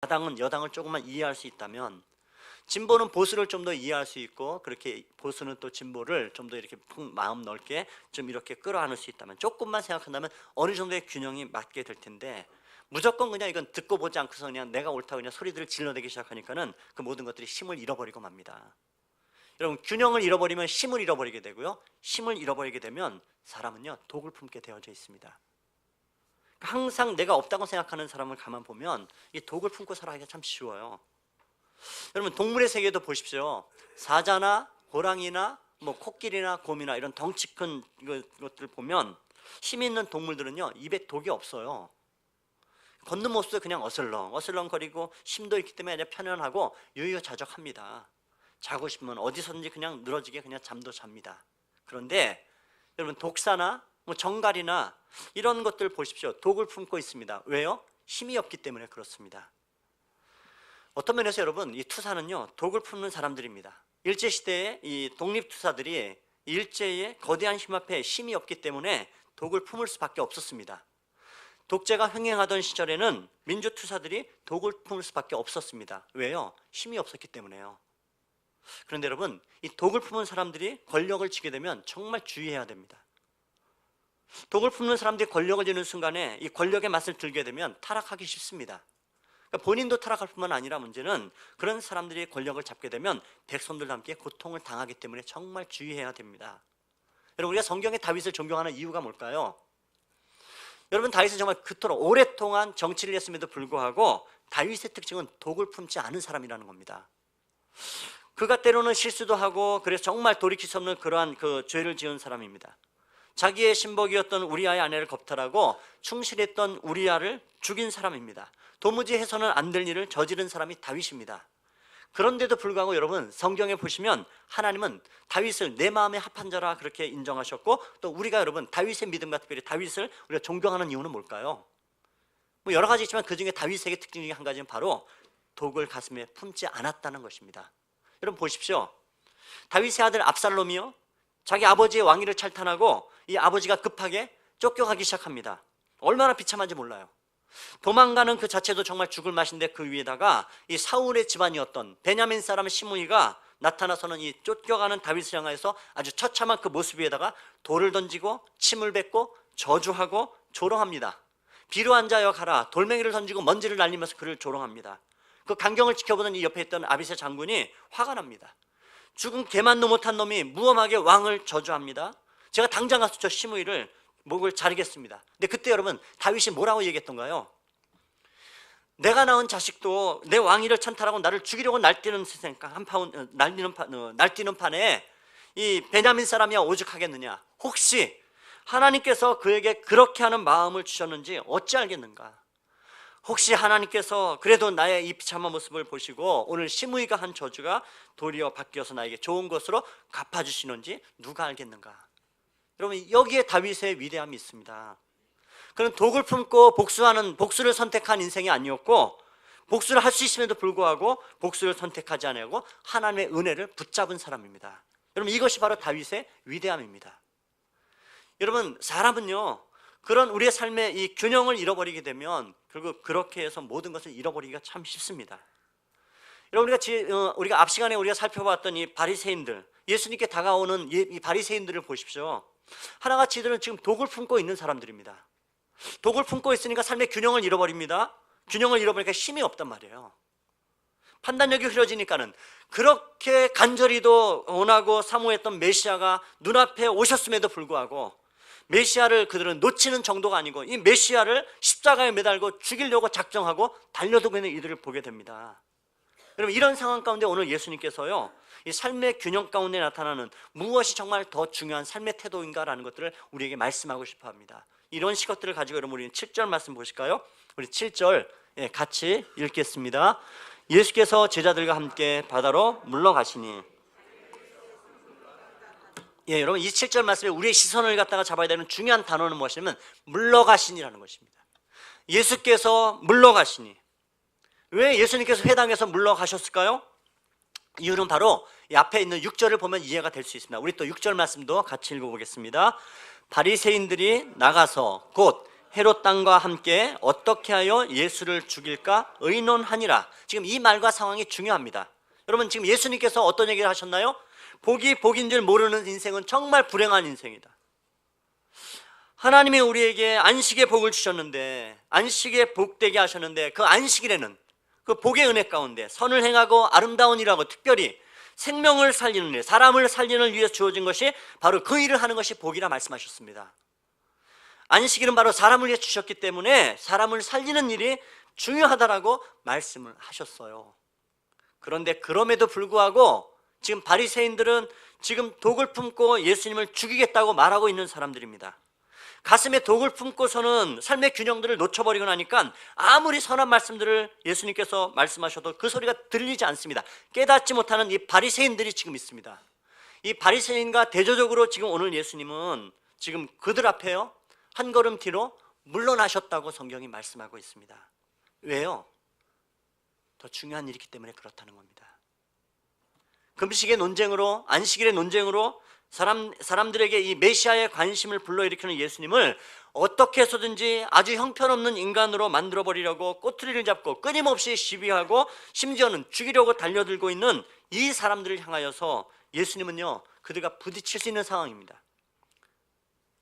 야당은 여당을 조금만 이해할 수 있다면, 진보는 보수를 좀 더 이해할 수 있고, 그렇게 보수는 또 진보를 좀 더 이렇게 마음 넓게 좀 이렇게 끌어안을 수 있다면, 조금만 생각한다면 어느 정도의 균형이 맞게 될 텐데, 무조건 그냥 이건 듣고 보지 않고서 그냥 내가 옳다고 그냥 소리들을 질러대기 시작하니까는 그 모든 것들이 힘을 잃어버리고 맙니다. 여러분, 균형을 잃어버리면 힘을 잃어버리게 되고요, 힘을 잃어버리게 되면 사람은요 독을 품게 되어져 있습니다. 항상 내가 없다고 생각하는 사람을 가만 보면 이 독을 품고 살아가기가 참 쉬워요. 여러분, 동물의 세계도 보십시오. 사자나 호랑이나 뭐 코끼리나 곰이나 이런 덩치 큰 것들 보면 힘 있는 동물들은요 입에 독이 없어요. 걷는 모습도 그냥 어슬렁거리고 힘도 있기 때문에 그냥 편안하고 유유자적합니다. 자고 싶으면 어디서든지 그냥 늘어지게 그냥 잠도 잡니다. 그런데 여러분, 독사나 뭐 정갈이나 이런 것들 보십시오. 독을 품고 있습니다. 왜요? 힘이 없기 때문에 그렇습니다. 어떤 면에서 여러분, 이 투사는요 독을 품는 사람들입니다. 일제시대에 이 독립투사들이 일제의 거대한 힘 앞에 힘이 없기 때문에 독을 품을 수밖에 없었습니다. 독재가 횡행하던 시절에는 민주투사들이 독을 품을 수밖에 없었습니다. 왜요? 힘이 없었기 때문에요. 그런데 여러분, 이 독을 품은 사람들이 권력을 쥐게 되면 정말 주의해야 됩니다. 독을 품는 사람들이 권력을 쥐는 순간에 이 권력의 맛을 들게 되면 타락하기 쉽습니다. 그러니까 본인도 타락할 뿐만 아니라 문제는 그런 사람들이 권력을 잡게 되면 백성들과 함께 고통을 당하기 때문에 정말 주의해야 됩니다. 여러분, 우리가 성경의 다윗을 존경하는 이유가 뭘까요? 여러분, 다윗은 정말 그토록 오랫동안 정치를 했음에도 불구하고 다윗의 특징은 독을 품지 않은 사람이라는 겁니다. 그가 때로는 실수도 하고 그래서 정말 돌이킬 수 없는 그러한 그 죄를 지은 사람입니다. 자기의 신복이었던 우리아의 아내를 겁탈하고 충실했던 우리아를 죽인 사람입니다. 도무지 해서는 안 될 일을 저지른 사람이 다윗입니다. 그런데도 불구하고 여러분, 성경에 보시면 하나님은 다윗을 내 마음에 합한 자라 그렇게 인정하셨고, 또 우리가 여러분 다윗의 믿음과 특별히 다윗을 우리가 존경하는 이유는 뭘까요? 뭐 여러 가지 있지만 그 중에 다윗에게 특징 중에 한 가지는 바로 독을 가슴에 품지 않았다는 것입니다. 여러분 보십시오. 다윗의 아들 압살롬이요, 자기 아버지의 왕위를 찬탄하고 이 아버지가 급하게 쫓겨가기 시작합니다. 얼마나 비참한지 몰라요. 도망가는 그 자체도 정말 죽을 맛인데 그 위에다가 이 사울의 집안이었던 베냐민 사람 시므이가 나타나서는 이 쫓겨가는 다윗을 향해서 아주 처참한 그 모습 위에다가 돌을 던지고 침을 뱉고 저주하고 조롱합니다. 비로 앉아여 가라, 돌멩이를 던지고 먼지를 날리면서 그를 조롱합니다. 그 광경을 지켜보던 이 옆에 있던 아비새 장군이 화가 납니다. 죽은 개만도 못한 놈이 무엄하게 왕을 저주합니다. 제가 당장 가서 저 시므이를 목을 자르겠습니다. 근데 그때 여러분 다윗이 뭐라고 얘기했던가요? 내가 낳은 자식도 내 왕위를 찬탈하고 나를 죽이려고 날뛰는 날뛰는 판에 이 베냐민 사람이야 오죽하겠느냐. 혹시 하나님께서 그에게 그렇게 하는 마음을 주셨는지 어찌 알겠는가. 혹시 하나님께서 그래도 나의 이 비참한 모습을 보시고 오늘 시므이가 한 저주가 도리어 바뀌어서 나에게 좋은 것으로 갚아주시는지 누가 알겠는가. 여러분, 여기에 다윗의 위대함이 있습니다. 그는 독을 품고 복수를 선택한 인생이 아니었고, 복수를 할 수 있음에도 불구하고 복수를 선택하지 않고 하나님의 은혜를 붙잡은 사람입니다. 여러분, 이것이 바로 다윗의 위대함입니다. 여러분, 사람은요 그런 우리의 삶의 이 균형을 잃어버리게 되면 결국 그렇게 해서 모든 것을 잃어버리기가 참 쉽습니다. 여러분, 우리가 앞 시간에 우리가 살펴봤던 이 바리새인들, 예수님께 다가오는 이 바리새인들을 보십시오. 하나같이 이들은 지금 독을 품고 있는 사람들입니다. 독을 품고 있으니까 삶의 균형을 잃어버립니다. 균형을 잃어버리니까 힘이 없단 말이에요. 판단력이 흐려지니까는 그렇게 간절히도 원하고 사모했던 메시아가 눈앞에 오셨음에도 불구하고 메시아를 그들은 놓치는 정도가 아니고 이 메시아를 십자가에 매달고 죽이려고 작정하고 달려들고 있는 이들을 보게 됩니다. 여러분, 이런 상황 가운데 오늘 예수님께서요 이 삶의 균형 가운데 나타나는 무엇이 정말 더 중요한 삶의 태도인가라는 것들을 우리에게 말씀하고 싶어 합니다. 이런 것들을 가지고 여러분 우리는 7절 말씀 보실까요? 우리 7절 같이 읽겠습니다. 예수께서 제자들과 함께 바다로 물러가시니. 여러분, 이 7절 말씀에 우리의 시선을 갖다가 잡아야 되는 중요한 단어는 무엇이냐면 물러가시니라는 것입니다. 예수께서 물러가시니. 왜 예수님께서 회당에서 물러가셨을까요? 이유는 바로 이 앞에 있는 6절을 보면 이해가 될 수 있습니다. 우리 또 6절 말씀도 같이 읽어보겠습니다. 바리새인들이 나가서 곧 헤롯 땅과 함께 어떻게 하여 예수를 죽일까 의논하니라. 지금 이 말과 상황이 중요합니다. 여러분, 지금 예수님께서 어떤 얘기를 하셨나요? 복이 복인 줄 모르는 인생은 정말 불행한 인생이다. 하나님이 우리에게 안식의 복을 주셨는데, 안식의 복되게 하셨는데, 그 안식일에는 그 복의 은혜 가운데 선을 행하고 아름다운 일하고, 특별히 생명을 살리는 일, 사람을 살리는 일 위해 주어진 것이 바로 그 일을 하는 것이 복이라 말씀하셨습니다. 안식일은 바로 사람을 위해 주셨기 때문에 사람을 살리는 일이 중요하다라고 말씀을 하셨어요. 그런데 그럼에도 불구하고 지금 바리새인들은 지금 독을 품고 예수님을 죽이겠다고 말하고 있는 사람들입니다. 가슴에 독을 품고서는 삶의 균형들을 놓쳐버리고 나니까 아무리 선한 말씀들을 예수님께서 말씀하셔도 그 소리가 들리지 않습니다. 깨닫지 못하는 이 바리새인들이 지금 있습니다. 이 바리새인과 대조적으로 지금 오늘 예수님은 지금 그들 앞에요, 한 걸음 뒤로 물러나셨다고 성경이 말씀하고 있습니다. 왜요? 더 중요한 일이기 때문에 그렇다는 겁니다. 금식의 논쟁으로, 안식일의 논쟁으로 사람들에게 이 메시아의 관심을 불러일으키는 예수님을 어떻게 해서든지 아주 형편없는 인간으로 만들어버리려고 꼬투리를 잡고 끊임없이 시비하고 심지어는 죽이려고 달려들고 있는 이 사람들을 향하여서 예수님은요, 그들과 부딪힐 수 있는 상황입니다.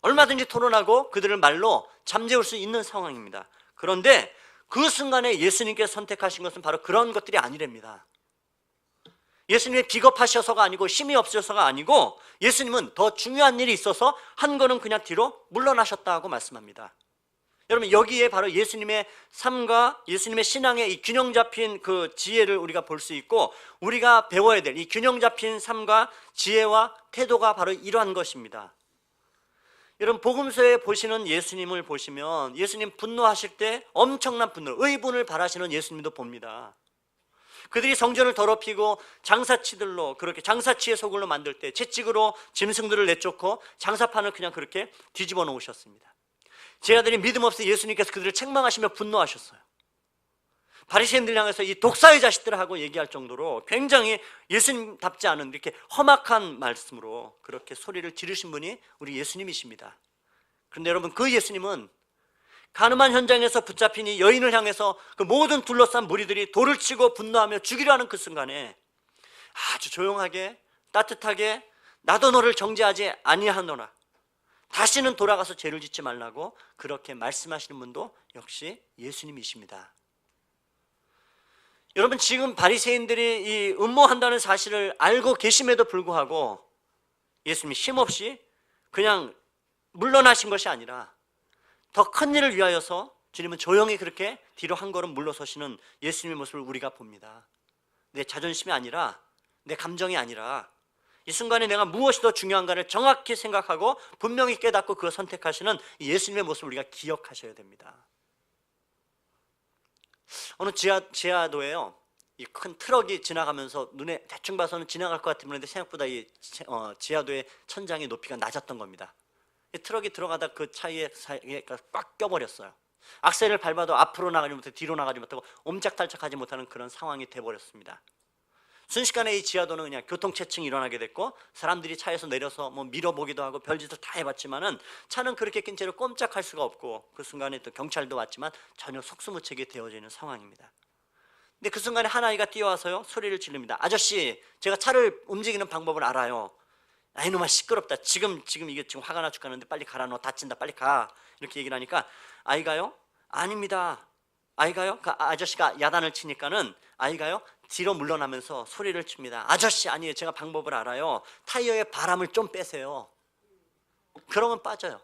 얼마든지 토론하고 그들을 말로 잠재울 수 있는 상황입니다. 그런데 그 순간에 예수님께서 선택하신 것은 바로 그런 것들이 아니랍니다. 예수님이 비겁하셔서가 아니고 힘이 없으셔서가 아니고, 예수님은 더 중요한 일이 있어서 한 걸음 그냥 뒤로 물러나셨다고 말씀합니다. 여러분, 여기에 바로 예수님의 삶과 예수님의 신앙의 이 균형 잡힌 그 지혜를 우리가 볼 수 있고, 우리가 배워야 될 이 균형 잡힌 삶과 지혜와 태도가 바로 이러한 것입니다. 여러분, 복음서에 보시는 예수님을 보시면 예수님 분노하실 때 엄청난 분노, 의분을 발하시는 예수님도 봅니다. 그들이 성전을 더럽히고 장사치들로, 그렇게 장사치의 소굴로 만들 때 채찍으로 짐승들을 내쫓고 장사판을 그냥 그렇게 뒤집어 놓으셨습니다. 제 아들이 믿음 없어 예수님께서 그들을 책망하시며 분노하셨어요. 바리새인들 향해서 이 독사의 자식들하고 얘기할 정도로 굉장히 예수님답지 않은 이렇게 험악한 말씀으로 그렇게 소리를 지르신 분이 우리 예수님이십니다. 그런데 여러분, 그 예수님은 가늠한 현장에서 붙잡힌 이 여인을 향해서 그 모든 둘러싼 무리들이 돌을 치고 분노하며 죽이려 하는 그 순간에 아주 조용하게 따뜻하게 나도 너를 정죄하지 아니하노라, 다시는 돌아가서 죄를 짓지 말라고 그렇게 말씀하시는 분도 역시 예수님이십니다. 여러분, 지금 바리새인들이 이 음모한다는 사실을 알고 계심에도 불구하고 예수님이 힘없이 그냥 물러나신 것이 아니라 더 큰 일을 위하여서 주님은 조용히 그렇게 뒤로 한 걸음 물러서시는 예수님의 모습을 우리가 봅니다. 내 자존심이 아니라, 내 감정이 아니라 이 순간에 내가 무엇이 더 중요한가를 정확히 생각하고 분명히 깨닫고 그걸 선택하시는 예수님의 모습을 우리가 기억하셔야 됩니다. 어느 지하도에요, 이 큰 트럭이 지나가면서 눈에 대충 봐서는 지나갈 것 같은데 생각보다 이 지하도의 천장의 높이가 낮았던 겁니다. 이 트럭이 들어가다 그 차에 꽉 껴버렸어요. 악셀을 밟아도 앞으로 나가지 못하고 뒤로 나가지 못하고 옴짝달짝하지 못하는 그런 상황이 돼버렸습니다. 순식간에 이 지하도는 그냥 교통체증이 일어나게 됐고, 사람들이 차에서 내려서 뭐 밀어보기도 하고 별짓을 다 해봤지만은 차는 그렇게 낀 채로 꼼짝할 수가 없고, 그 순간에 또 경찰도 왔지만 전혀 속수무책이 되어져 있는 상황입니다. 근데 그 순간에 한 아이가 뛰어와서요, 소리를 지릅니다. 아저씨, 제가 차를 움직이는 방법을 알아요. 아, 이놈아 시끄럽다. 지금 이게 지금 화가 나 죽겠는데 빨리 가라, 너 다친다, 빨리 가. 이렇게 얘기를 하니까 아이가요, 아닙니다. 아이가요, 그 아저씨가 야단을 치니까는 아이가요 뒤로 물러나면서 소리를 칩니다. 아저씨, 아니에요, 제가 방법을 알아요. 타이어에 바람을 좀 빼세요. 그러면 빠져요.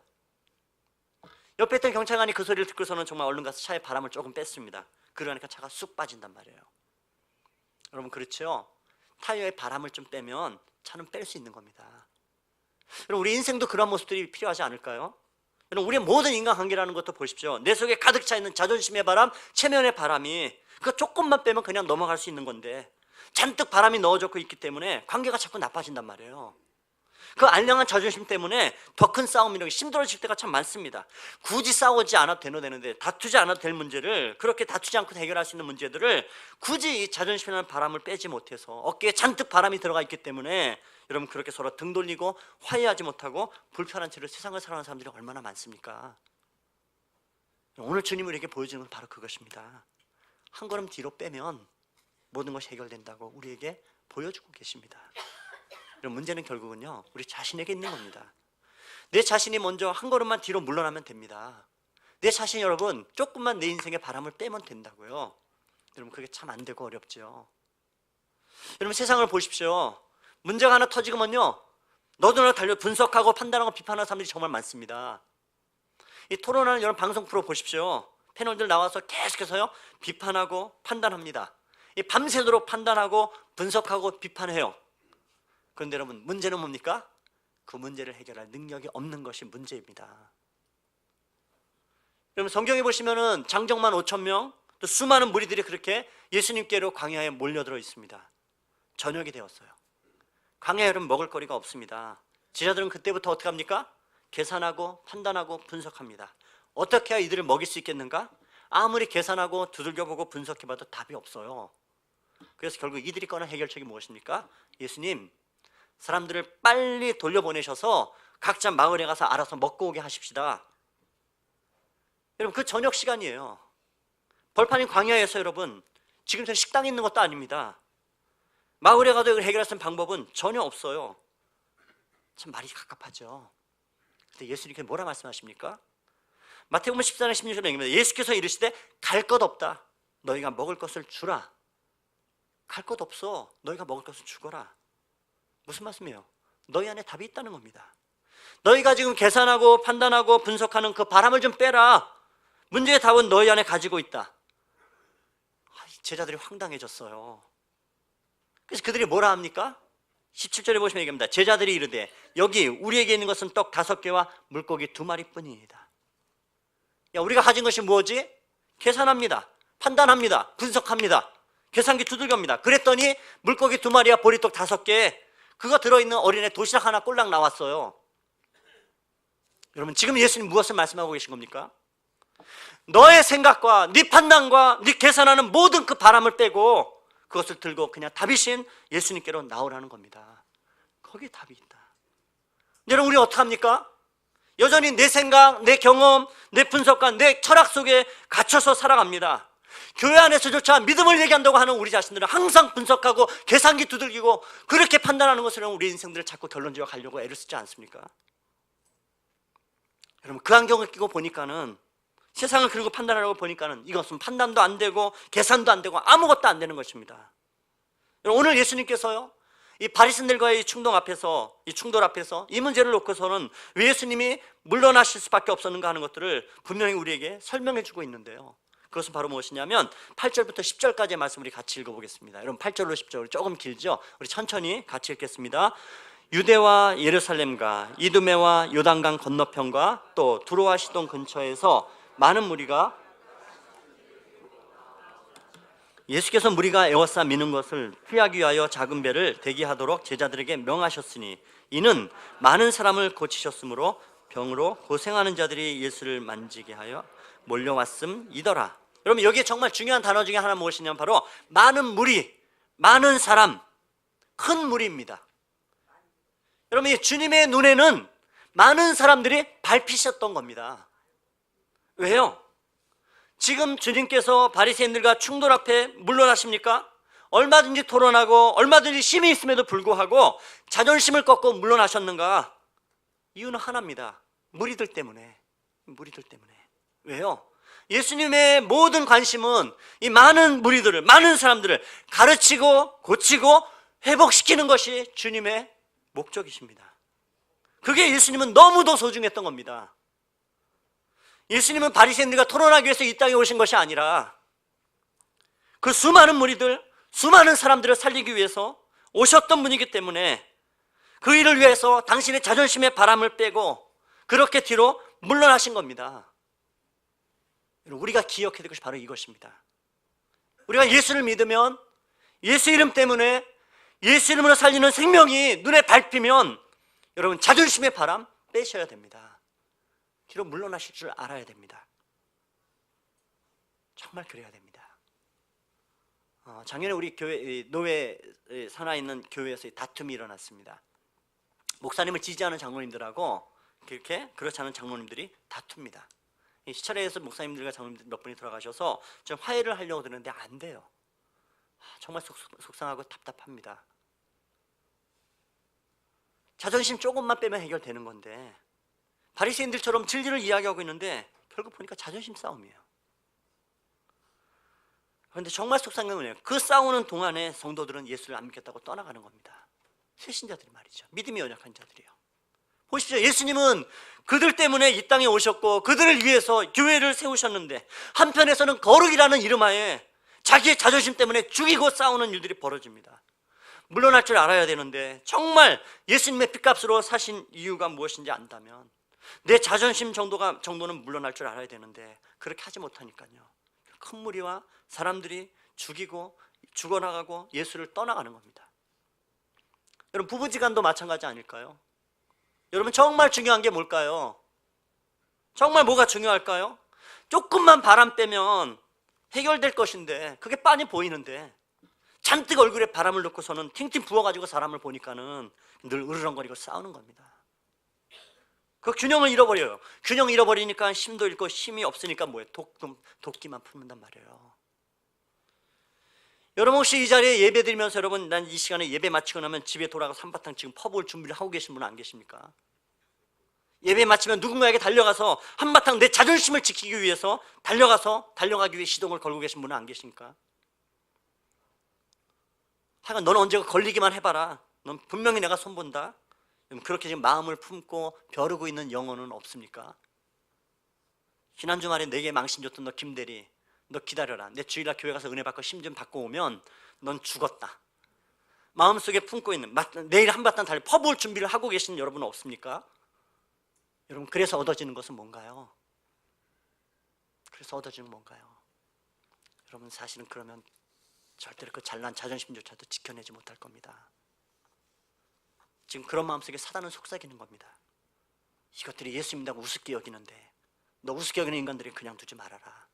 옆에 있던 경찰관이 그 소리를 듣고서는 정말 얼른 가서 차에 바람을 조금 뺐습니다. 그러니까 차가 쑥 빠진단 말이에요. 여러분, 그렇죠? 타이어에 바람을 좀 빼면 차는 뺄 수 있는 겁니다. 여러분, 우리 인생도 그런 모습들이 필요하지 않을까요? 여러분, 우리의 모든 인간관계라는 것도 보십시오. 내 속에 가득 차 있는 자존심의 바람, 체면의 바람이 그거 조금만 빼면 그냥 넘어갈 수 있는 건데 잔뜩 바람이 넣어졌고 있기 때문에 관계가 자꾸 나빠진단 말이에요. 그 알량한 자존심 때문에 더 큰 싸움이라고 힘들어질 때가 참 많습니다. 굳이 싸우지 않아도 되는데, 다투지 않아도 될 문제를, 그렇게 다투지 않고 해결할 수 있는 문제들을 굳이 이 자존심이라는 바람을 빼지 못해서 어깨에 잔뜩 바람이 들어가 있기 때문에 여러분, 그렇게 서로 등 돌리고 화해하지 못하고 불편한 채로 세상을 살아가는 사람들이 얼마나 많습니까? 오늘 주님이 우리에게 보여주는 건 바로 그것입니다. 한 걸음 뒤로 빼면 모든 것이 해결된다고 우리에게 보여주고 계십니다. 그럼 문제는 결국은요, 우리 자신에게 있는 겁니다. 내 자신이 먼저 한 걸음만 뒤로 물러나면 됩니다. 내 자신, 여러분, 조금만 내 인생의 바람을 빼면 된다고요. 여러분, 그게 참 안 되고 어렵죠. 여러분, 세상을 보십시오. 문제가 하나 터지면요, 너도나 달려 분석하고 판단하고 비판하는 사람들이 정말 많습니다. 이 토론하는 여러분 방송 프로 보십시오. 패널들 나와서 계속해서요 비판하고 판단합니다. 이 밤새도록 판단하고 분석하고 비판해요. 그런데 여러분, 문제는 뭡니까? 그 문제를 해결할 능력이 없는 것이 문제입니다. 여러분, 성경에 보시면은 장정만 5,000명, 또 수많은 무리들이 그렇게 예수님께로 광야에 몰려들어 있습니다. 저녁이 되었어요. 광야에 여러분 먹을 거리가 없습니다. 제자들은 그때부터 어떻게 합니까? 계산하고 판단하고 분석합니다. 어떻게 해야 이들을 먹일 수 있겠는가? 아무리 계산하고 두들겨보고 분석해봐도 답이 없어요. 그래서 결국 이들이 꺼낸 해결책이 무엇입니까? 예수님, 사람들을 빨리 돌려보내셔서 각자 마을에 가서 알아서 먹고 오게 하십시다. 여러분, 그 저녁 시간이에요. 벌판인 광야에서 여러분, 지금처럼 식당이 있는 것도 아닙니다. 마을에 가도 이걸 해결할 수 있는 방법은 전혀 없어요. 참 말이 갑갑하죠. 근데 예수님께서 뭐라 말씀하십니까? 마태복음 14장 16절에 얘기합니다. 예수께서 이르시되 갈 것 없다. 너희가 먹을 것을 주라. 갈 것 없어. 너희가 먹을 것을 주거라. 무슨 말씀이에요? 너희 안에 답이 있다는 겁니다. 너희가 지금 계산하고 판단하고 분석하는 그 바람을 좀 빼라. 문제의 답은 너희 안에 가지고 있다. 제자들이 황당해졌어요. 그래서 그들이 뭐라 합니까? 17절에 보시면 얘기합니다. 제자들이 이르되 여기 우리에게 있는 것은 떡 5개와 물고기 2마리뿐이니이다. 야, 우리가 가진 것이 뭐지? 계산합니다. 판단합니다. 분석합니다. 계산기 두들깁니다. 그랬더니 물고기 2마리와 보리떡 5개, 그거 들어있는 어린애 도시락 하나 꼴랑 나왔어요. 여러분, 지금 예수님 무엇을 말씀하고 계신 겁니까? 너의 생각과 네 판단과 네 계산하는 모든 그 바람을 빼고 그것을 들고 그냥 답이신 예수님께로 나오라는 겁니다. 거기에 답이 있다. 여러분, 우리 어떻게 합니까? 여전히 내 생각, 내 경험, 내 분석과 내 철학 속에 갇혀서 살아갑니다. 교회 안에서조차 믿음을 얘기한다고 하는 우리 자신들은 항상 분석하고 계산기 두들기고 그렇게 판단하는 것으로 우리 인생들을 자꾸 결론지어 가려고 애를 쓰지 않습니까? 여러분, 그 안경을 끼고 보니까는, 세상을 그리고 판단하려고 보니까는 이것은 판단도 안 되고 계산도 안 되고 아무것도 안 되는 것입니다. 오늘 예수님께서요, 이 바리새인들과의 충돌 앞에서 이 문제를 놓고서는 왜 예수님이 물러나실 수밖에 없었는가 하는 것들을 분명히 우리에게 설명해 주고 있는데요. 그것은 바로 무엇이냐면 8절부터 10절까지의 말씀 우리 같이 읽어보겠습니다. 여러분, 8절로 10절 조금 길죠? 우리 천천히 같이 읽겠습니다. 유대와 예루살렘과 이두메와 요단강 건너편과 또 두로와 시돈 근처에서 많은 무리가, 예수께서 무리가 에워싸 미는 것을 피하기 위하여 작은 배를 대기하도록 제자들에게 명하셨으니 이는 많은 사람을 고치셨으므로 병으로 고생하는 자들이 예수를 만지게 하여 몰려왔음이더라. 여러분, 여기에 정말 중요한 단어 중에 하나 무엇이냐면 바로 많은 무리, 많은 사람, 큰 무리입니다. 여러분, 주님의 눈에는 많은 사람들이 밟히셨던 겁니다. 왜요? 지금 주님께서 바리새인들과 충돌 앞에 물러나십니까? 얼마든지 토론하고 얼마든지 힘이 있음에도 불구하고 자존심을 꺾고 물러나셨는가? 이유는 하나입니다. 무리들 때문에. 왜요? 예수님의 모든 관심은 이 많은 무리들을, 많은 사람들을 가르치고 고치고 회복시키는 것이 주님의 목적이십니다. 그게 예수님은 너무도 소중했던 겁니다. 예수님은 바리새인들과 토론하기 위해서 이 땅에 오신 것이 아니라 그 수많은 무리들, 수많은 사람들을 살리기 위해서 오셨던 분이기 때문에 그 일을 위해서 당신의 자존심의 바람을 빼고 그렇게 뒤로 물러나신 겁니다. 우리가 기억해야 될 것이 바로 이것입니다. 우리가 예수를 믿으면, 예수 이름 때문에 예수 이름으로 살리는 생명이 눈에 밟히면 여러분, 자존심의 바람 빼셔야 됩니다. 뒤로 물러나실 줄 알아야 됩니다. 정말 그래야 됩니다. 작년에 우리 교회 노회 산하에 있는 교회에서 다툼이 일어났습니다. 목사님을 지지하는 장로님들하고 그렇지 않은 장로님들이 다툽니다. 이 시찰회에서 목사님들과 장로님들 몇 분이 들어가셔서 좀 화해를 하려고 드는데 안 돼요. 정말 속상하고 답답합니다. 자존심 조금만 빼면 해결되는 건데 바리새인들처럼 진리를 이야기하고 있는데 결국 보니까 자존심 싸움이에요. 그런데 정말 속상한 건 뭐예요? 그 싸우는 동안에 성도들은 예수를 안 믿겠다고 떠나가는 겁니다. 새신자들이 말이죠. 믿음이 연약한 자들이에요. 보십시오. 예수님은 그들 때문에 이 땅에 오셨고 그들을 위해서 교회를 세우셨는데 한편에서는 거룩이라는 이름하에 자기의 자존심 때문에 죽이고 싸우는 일들이 벌어집니다. 물러날 줄 알아야 되는데 정말 예수님의 핏값으로 사신 이유가 무엇인지 안다면 내 자존심 정도는 물러날 줄 알아야 되는데 그렇게 하지 못하니까요. 큰 무리와 사람들이 죽이고 죽어나가고 예수를 떠나가는 겁니다. 여러분 부부지간도 마찬가지 아닐까요? 여러분 정말 중요한 게 뭘까요? 정말 뭐가 중요할까요? 조금만 바람 빼면 해결될 것인데 그게 빤히 보이는데 잔뜩 얼굴에 바람을 넣고서는 팅팅 부어가지고 사람을 보니까는 늘 으르렁거리고 싸우는 겁니다. 그 균형을 잃어버려요. 균형 잃어버리니까 힘도 잃고 힘이 없으니까 뭐예요? 도끼만 품는단 말이에요. 여러분 혹시 이 자리에 예배 드리면서 여러분 난 이 시간에 예배 마치고 나면 집에 돌아가서 한바탕 지금 퍼부을 준비를 하고 계신 분은 안 계십니까? 예배 마치면 누군가에게 달려가서 한바탕 내 자존심을 지키기 위해서 달려가기 위해 시동을 걸고 계신 분은 안 계십니까? 하여간 너는 언제가 걸리기만 해봐라. 넌 분명히 내가 손본다. 그렇게 지금 마음을 품고 벼르고 있는 영혼은 없습니까? 지난 주말에 내게 망신 줬던 너 김대리, 너 기다려라. 내 주일날 교회 가서 은혜 받고 힘 좀 받고 오면 넌 죽었다. 마음속에 품고 있는 내일 한바탕 달려 퍼부을 준비를 하고 계신 여러분은 없습니까? 여러분 그래서 얻어지는 것은 뭔가요? 그래서 얻어지는 뭔가요? 여러분 사실은 그러면 절대로 그 잘난 자존심조차도 지켜내지 못할 겁니다. 지금 그런 마음속에 사단은 속삭이는 겁니다. 이것들이 예수 믿는다고 우습게 여기는데 너 우습게 여기는 인간들이 그냥 두지 말아라.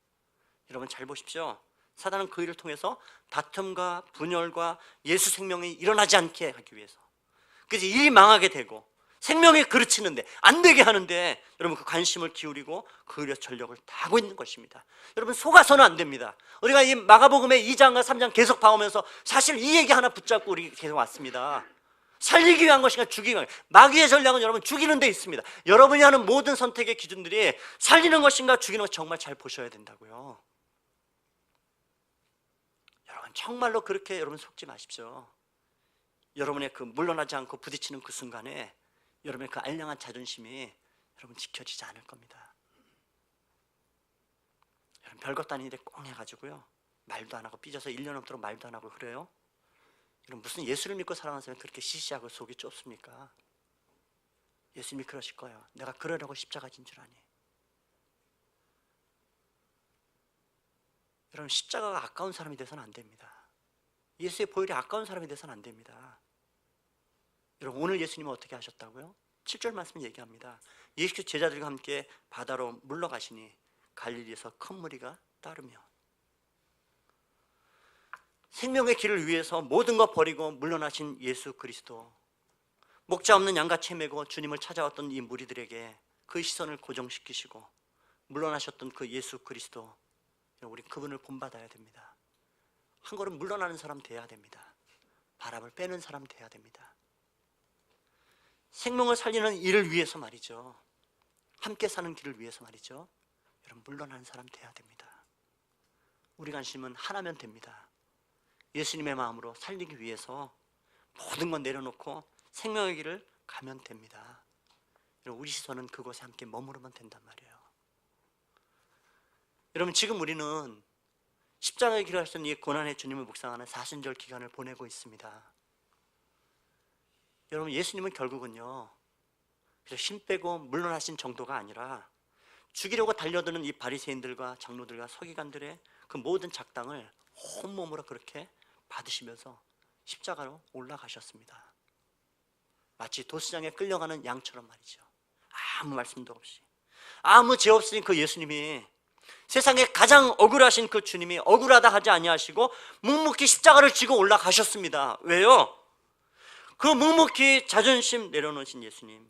여러분 잘 보십시오. 사단은 그 일을 통해서 다툼과 분열과 예수 생명이 일어나지 않게 하기 위해서 그래서 일이 망하게 되고 생명에 그르치는데 안 되게 하는데 여러분 그 관심을 기울이고 그 일에 전력을 다하고 있는 것입니다. 여러분 속아서는 안 됩니다. 우리가 이 마가복음의 2장과 3장 계속 봐오면서 사실 이 얘기 하나 붙잡고 우리 계속 왔습니다. 살리기 위한 것인가 죽이기 위한 것인가. 마귀의 전략은 여러분 죽이는 데 있습니다. 여러분이 하는 모든 선택의 기준들이 살리는 것인가 죽이는 것인가 정말 잘 보셔야 된다고요. 여러분 정말로 그렇게 여러분 속지 마십시오. 여러분의 그 물러나지 않고 부딪히는 그 순간에 여러분의 그 알량한 자존심이 여러분 지켜지지 않을 겁니다. 여러분 별것도 아닌데 꽁 해가지고요 말도 안 하고 삐져서 1년 넘도록 말도 안 하고 그래요? 여러분 무슨 예수를 믿고 살아가는 사람이 그렇게 시시하고 속이 좁습니까? 예수님이 그러실 거예요. 내가 그러려고 십자가 진 줄 아니. 여러분 십자가가 아까운 사람이 돼서는 안 됩니다. 예수의 보혈이 아까운 사람이 돼서는 안 됩니다. 여러분 오늘 예수님은 어떻게 하셨다고요? 7절 말씀 얘기합니다. 예수 제자들과 함께 바다로 물러가시니 갈릴리에서 큰 무리가 따르며 생명의 길을 위해서 모든 것 버리고 물러나신 예수 그리스도, 목자 없는 양같이 헤매고 주님을 찾아왔던 이 무리들에게 그 시선을 고정시키시고 물러나셨던 그 예수 그리스도, 우리 그분을 본받아야 됩니다. 한 걸음 물러나는 사람 돼야 됩니다. 바람을 빼는 사람 돼야 됩니다. 생명을 살리는 일을 위해서 말이죠. 함께 사는 길을 위해서 말이죠. 여러분 물러나는 사람 돼야 됩니다. 우리 관심은 하나면 됩니다. 예수님의 마음으로 살리기 위해서 모든 건 내려놓고 생명의 길을 가면 됩니다. 여러분 우리 시선은 그곳에 함께 머무르면 된단 말이에요. 여러분 지금 우리는 십자가의 길을 하시는 이 고난의 주님을 묵상하는 사순절 기간을 보내고 있습니다. 여러분 예수님은 결국은요 힘 빼고 물러나신 정도가 아니라 죽이려고 달려드는 이 바리새인들과 장로들과 서기관들의 그 모든 작당을 온몸으로 그렇게 받으시면서 십자가로 올라가셨습니다. 마치 도수장에 끌려가는 양처럼 말이죠. 아무 말씀도 없이 아무 죄 없으신 그 예수님이 세상에 가장 억울하신 그 주님이 억울하다 하지 아니하시고 묵묵히 십자가를 지고 올라가셨습니다. 왜요? 그 묵묵히 자존심 내려놓으신 예수님,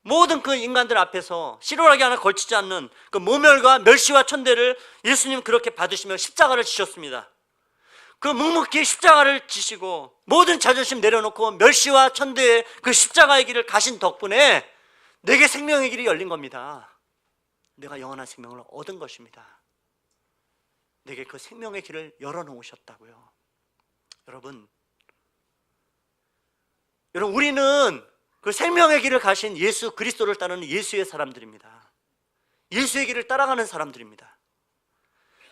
모든 그 인간들 앞에서 실오라기 하나 걸치지 않는 그 모멸과 멸시와 천대를 예수님 그렇게 받으시며 십자가를 지셨습니다. 그 묵묵히 십자가를 지시고 모든 자존심 내려놓고 멸시와 천대의 그 십자가의 길을 가신 덕분에 내게 생명의 길이 열린 겁니다. 내가 영원한 생명을 얻은 것입니다. 내게 그 생명의 길을 열어놓으셨다고요. 여러분 우리는 그 생명의 길을 가신 예수 그리스도를 따르는 예수의 사람들입니다. 예수의 길을 따라가는 사람들입니다.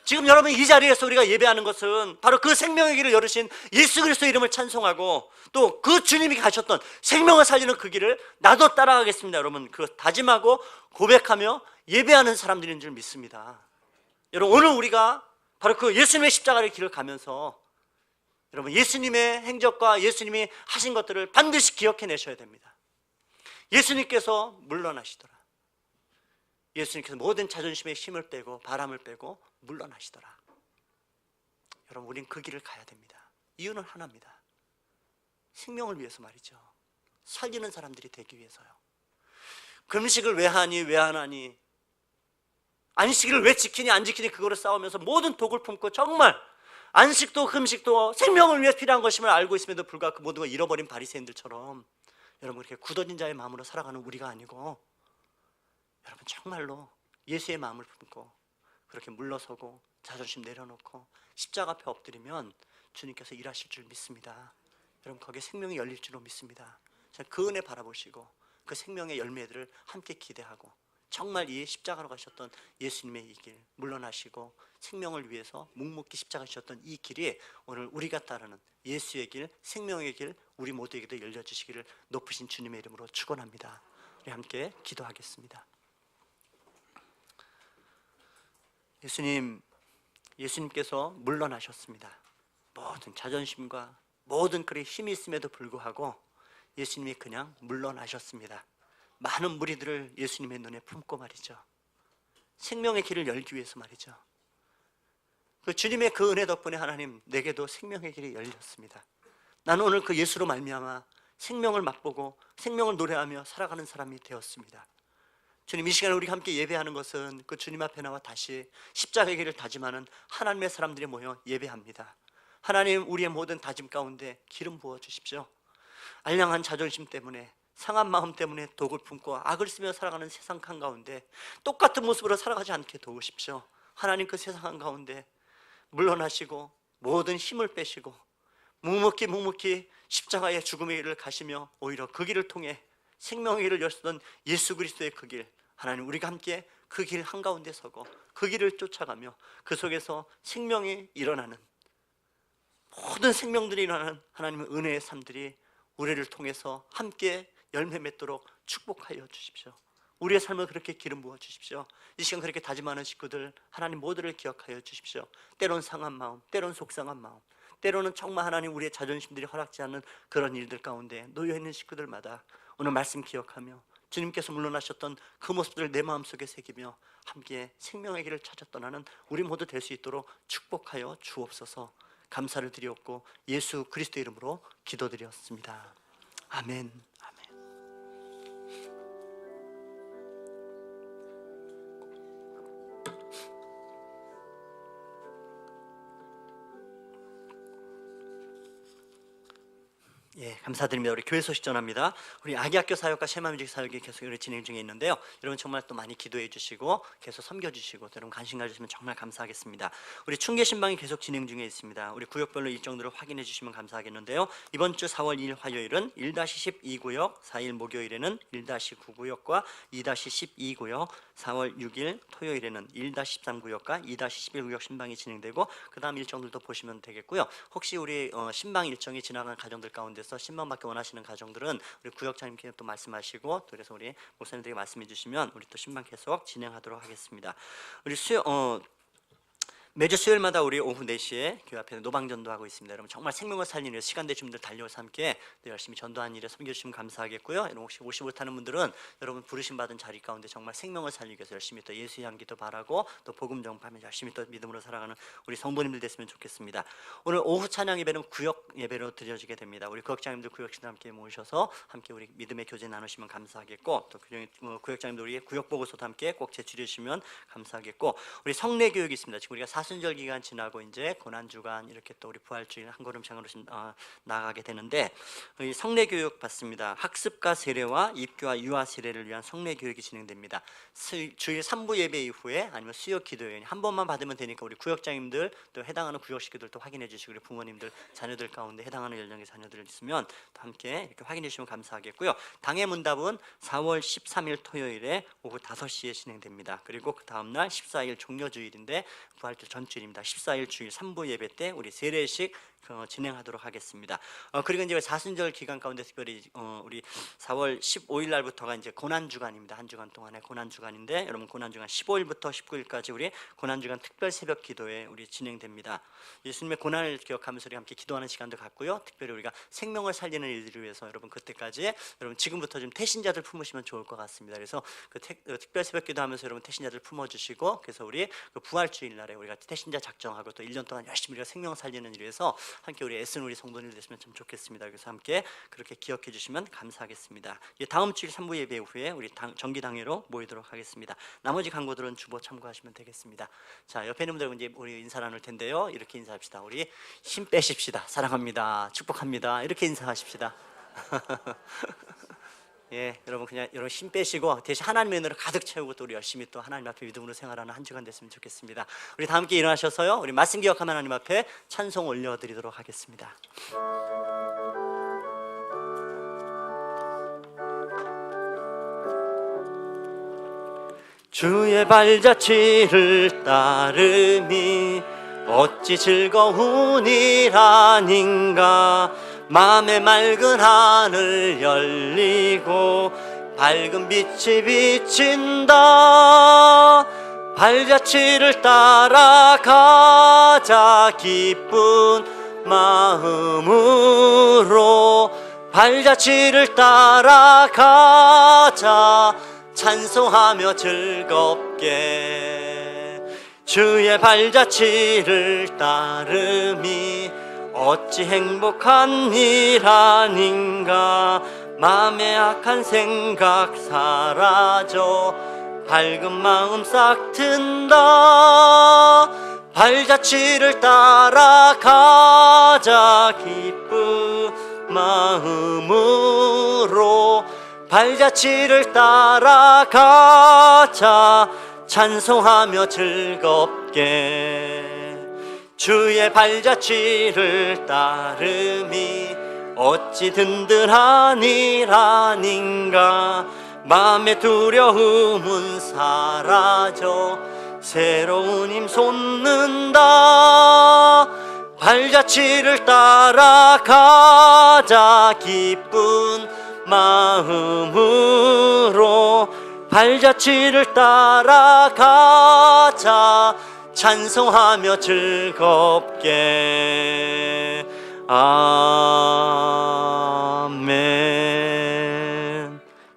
지금 여러분 이 자리에서 우리가 예배하는 것은 바로 그 생명의 길을 열으신 예수 그리스도 이름을 찬송하고 또 그 주님이 가셨던 생명을 살리는 그 길을 나도 따라가겠습니다. 여러분 그 다짐하고 고백하며 예배하는 사람들인 줄 믿습니다. 여러분 오늘 우리가 바로 그 예수님의 십자가의 길을 가면서 여러분 예수님의 행적과 예수님이 하신 것들을 반드시 기억해내셔야 됩니다. 예수님께서 물러나시더라. 예수님께서 모든 자존심의 힘을 빼고 바람을 빼고 물러나시더라. 여러분 우린 그 길을 가야 됩니다. 이유는 하나입니다. 생명을 위해서 말이죠. 살리는 사람들이 되기 위해서요. 금식을 왜 하니 왜 안 하니, 안식일을 왜 지키니 안 지키니 그거를 싸우면서 모든 독을 품고 정말 안식도 금식도 생명을 위해 필요한 것임을 알고 있음에도 불구하고 그 모든 걸 잃어버린 바리새인들처럼 여러분 이렇게 굳어진 자의 마음으로 살아가는 우리가 아니고 여러분 정말로 예수의 마음을 품고 그렇게 물러서고 자존심 내려놓고 십자가 앞에 엎드리면 주님께서 일하실 줄 믿습니다. 여러분 거기에 생명이 열릴 줄로 믿습니다. 그 은혜 바라보시고 그 생명의 열매들을 함께 기대하고 정말 이 십자가로 가셨던 예수님의 이 길 물러나시고 생명을 위해서 묵묵히 십자가 지셨던 이 길이 오늘 우리가 따르는 예수의 길, 생명의 길 우리 모두에게도 열려주시기를 높으신 주님의 이름으로 축원합니다. 우리 함께 기도하겠습니다. 예수님께서 물러나셨습니다. 모든 자존심과 모든 그의 힘이 있음에도 불구하고 예수님이 그냥 물러나셨습니다. 많은 무리들을 예수님의 눈에 품고 말이죠. 생명의 길을 열기 위해서 말이죠. 그 주님의 그 은혜 덕분에 하나님 내게도 생명의 길이 열렸습니다. 나는 오늘 그 예수로 말미암아 생명을 맛보고 생명을 노래하며 살아가는 사람이 되었습니다. 주님 이 시간에 우리가 함께 예배하는 것은 그 주님 앞에 나와 다시 십자가의 길을 다짐하는 하나님의 사람들이 모여 예배합니다. 하나님 우리의 모든 다짐 가운데 기름 부어 주십시오. 알량한 자존심 때문에 상한 마음 때문에 독을 품고 악을 쓰며 살아가는 세상 한가운데 똑같은 모습으로 살아가지 않게 도우십시오. 하나님 그 세상 한가운데 물러나시고 모든 힘을 빼시고 묵묵히 십자가의 죽음의 길을 가시며 오히려 그 길을 통해 생명의 길을 여셨던 예수 그리스도의 그 길, 하나님 우리가 함께 그 길 한가운데 서고 그 길을 쫓아가며 그 속에서 생명이 일어나는 모든 생명들이 일어나는 하나님의 은혜의 삶들이 우리를 통해서 함께 열매 맺도록 축복하여 주십시오. 우리의 삶을 그렇게 기름 부어 주십시오. 이 시간 그렇게 다짐하는 식구들 하나님 모두를 기억하여 주십시오. 때론 상한 마음, 때론 속상한 마음, 때로는 정말 하나님 우리의 자존심들이 허락지 않는 그런 일들 가운데 놓여있는 식구들마다 오늘 말씀 기억하며 주님께서 물러나셨던 그 모습들을 내 마음속에 새기며 함께 생명의 길을 찾아 떠나는 우리 모두 될 수 있도록 축복하여 주옵소서. 감사를 드리옵고 예수 그리스도 이름으로 기도드렸습니다. 아멘. 예, 감사드립니다. 우리 교회 소식 전합니다. 우리 아기학교 사역과 셰마뮤직 사역이 계속 진행 중에 있는데요. 여러분 정말 또 많이 기도해 주시고 계속 섬겨 주시고 여러분 관심 가지시면 정말 감사하겠습니다. 우리 충계 신방이 계속 진행 중에 있습니다. 우리 구역별로 일정들을 확인해 주시면 감사하겠는데요. 이번 주 4월 2일 화요일은 1-12구역, 4일 목요일에는 1-9구역과 2-12구역, 4월 6일 토요일에는 1-13구역과 2-11구역 신방이 진행되고 그 다음 일정들도 보시면 되겠고요. 혹시 우리 신방 일정이 지나간 가정들 가운데서 신방받기 원하시는 가정들은 우리 구역장님께 또 말씀하시고 또 그래서 우리 목사님들에게 말씀해 주시면 우리 또 신방 계속 진행하도록 하겠습니다. 우리 매주 수요일마다 우리 오후 4시에 교회 앞에서 노방전도 하고 있습니다. 여러분 정말 생명을 살리는 일, 시간 되신 분들 달려와서 함께 열심히 전도하는 일에 섬겨주시면 감사하겠고요. 여러분 혹시 오시 못하는 분들은 여러분 부르심 받은 자리 가운데 정말 생명을 살리기 위해서 열심히 또 예수의 향기도 바라고 또 복음 전파하며 열심히 또 믿음으로 살아가는 우리 성도님들 됐으면 좋겠습니다. 오늘 오후 찬양 예배는 구역 예배로 드려지게 됩니다. 우리 구역장님들 구역신들 함께 모이셔서 함께 우리 믿음의 교제 나누시면 감사하겠고, 또 구역장님들 우리 구역 보고서도 함께 꼭 제출해 주시면 감사하겠고, 우리 성례 교육이 있습니다. 지금 우리가 사순절 기간 지나고 이제 고난 주간 이렇게 또 우리 부활주일 한 걸음 장으로 나아가게 되는데, 이 성례 교육 받습니다. 학습과 세례와 입교와 유아 세례를 위한 성례 교육이 진행됩니다. 주일 3부 예배 이후에 아니면 수요 기도회 한 번만 받으면 되니까 우리 구역장님들 또 해당하는 구역식구들도 확인해 주시고, 우리 부모님들 자녀들 가운데 해당하는 연령의 자녀들 있으면 또 함께 이렇게 확인해 주시면 감사하겠고요. 당의 문답은 4월 13일 토요일에 오후 5시에 진행됩니다. 그리고 그 다음날 14일 종료주일인데 부활절 전주일입니다. 14일 주일 3부 예배 때 우리 세례식 진행하도록 하겠습니다. 그리고 이제 사순절 기간 가운데 특별히 우리 4월 15일 날부터가 이제 고난 주간입니다. 한 주간 동안의 고난 주간인데, 여러분 고난 주간 15일부터 19일까지 우리 고난 주간 특별 새벽 기도회 우리 진행됩니다. 예수님의 고난을 기억하면서 우리 함께 기도하는 시간도 갖고요. 특별히 우리가 생명을 살리는 일들을 위해서 여러분 그때까지 여러분 지금부터 좀 태신자들 품으시면 좋을 것 같습니다. 그래서 특별 새벽 기도하면서 여러분 태신자들 품어주시고, 그래서 우리 그 부활주일 날에 우리가 태신자 작정하고 또 1년 동안 열심히 우리가 생명 살리는 일을 위해서 함께 우리 애쓰는 우리 성도님들 됐으면 참 좋겠습니다. 그래서 함께 그렇게 기억해 주시면 감사하겠습니다. 다음 주일 3부 예배 후에 우리 정기당회로 모이도록 하겠습니다. 나머지 광고들은 주보 참고하시면 되겠습니다. 자, 옆에 있는 분들 이제 우리 인사 나눌 텐데요. 이렇게 인사합시다. 우리 힘 빼십시다. 사랑합니다. 축복합니다. 이렇게 인사하십시다. 예, 여러분 그냥 여러분 힘 빼시고 대신 하나님의 은혜로 가득 채우고 또 우리 열심히 또 하나님 앞에 믿음으로 생활하는 한 주간 됐으면 좋겠습니다. 우리 다 함께 일어나셔서요, 우리 말씀 기억하면 하나님 앞에 찬송 올려드리도록 하겠습니다. 주의 발자취를 따름이 어찌 즐거운 일 아닌가. 맘의 맑은 하늘 열리고 밝은 빛이 비친다. 발자취를 따라가자 기쁜 마음으로. 발자취를 따라가자 찬송하며 즐겁게. 주의 발자취를 따름이 어찌 행복한 일 아닌가. 맘의 악한 생각 사라져 밝은 마음 싹 튼다. 발자취를 따라가자 기쁜 마음으로. 발자취를 따라가자 찬송하며 즐겁게. 주의 발자취를 따름이 어찌 든든한 일 아닌가. 맘의 두려움은 사라져 새로운 힘 솟는다. 발자취를 따라가자 기쁜 마음으로. 발자취를 따라가자 찬송하며 즐겁게. 아멘.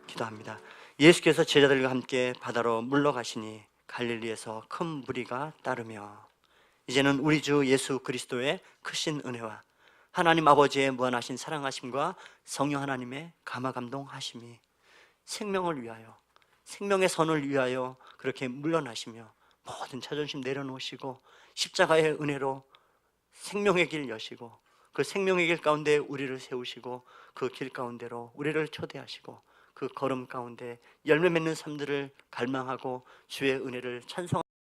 기도합니다. 예수께서 제자들과 함께 바다로 물러가시니 갈릴리에서 큰 무리가 따르며, 이제는 우리 주 예수 그리스도의 크신 은혜와 하나님 아버지의 무한하신 사랑하심과 성령 하나님의 감화감동하심이 생명을 위하여, 생명의 선을 위하여 그렇게 물러나시며 모든 자존심 내려놓으시고 십자가의 은혜로 생명의 길 여시고 그 생명의 길 가운데 우리를 세우시고 그 길 가운데로 우리를 초대하시고 그 걸음 가운데 열매 맺는 삶들을 갈망하고 주의 은혜를 찬송하는